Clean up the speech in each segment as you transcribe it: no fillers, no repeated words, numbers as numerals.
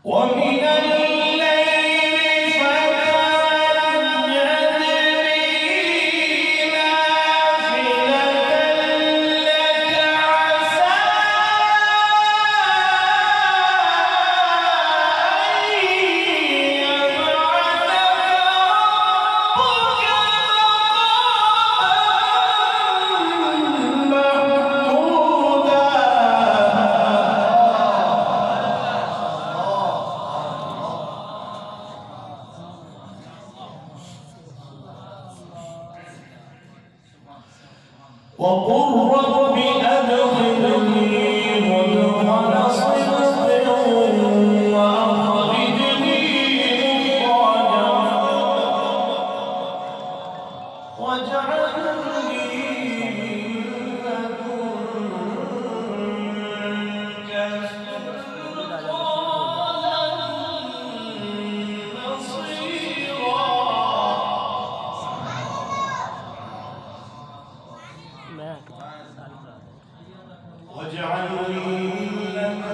ومن الليل فتهجد به نافلة لك عسى أن يبعثك ربك مقاما محمودا. وقل رب أدخلني مدخل صدق وأخرجني مخرج واجعلني من لدنك سلطانا نصيرا. واجعلني من لدنك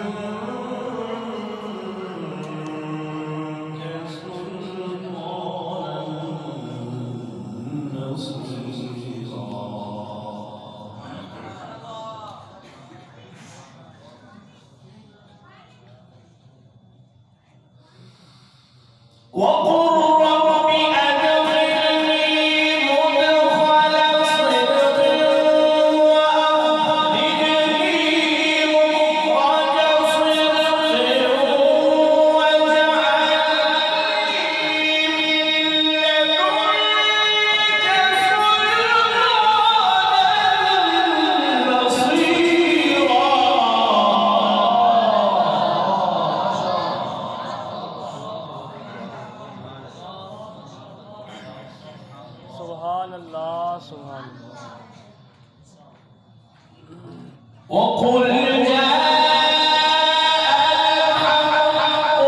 سلطانا نصيرا. وقل رب أدخلني مدخل صدق وأخرجني مخرج صدق واجعلني من لدنك سلطانا نصيرا. سبحان الله سبحان الله. وقل جاء الحق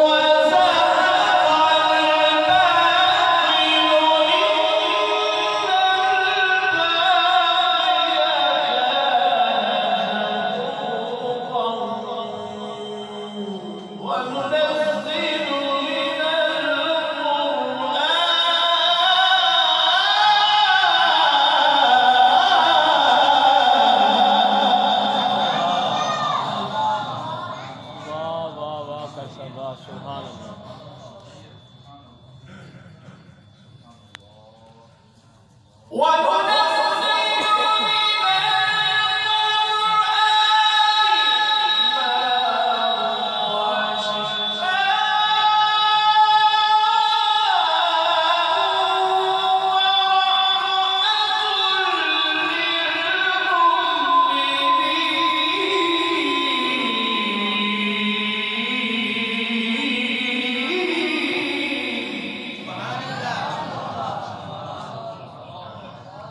وزهق الباطل إن الباطل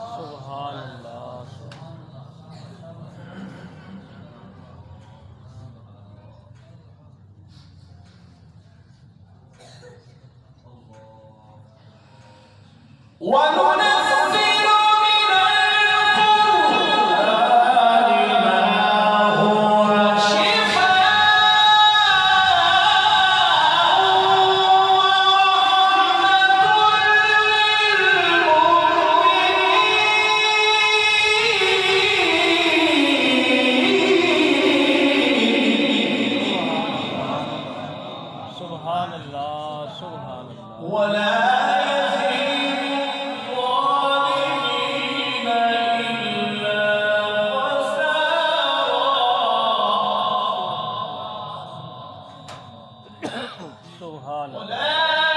سبحان الله. وننزل من القرآن ما هو شفاء سبحان الله سبحان الله. ولا سبحان الله.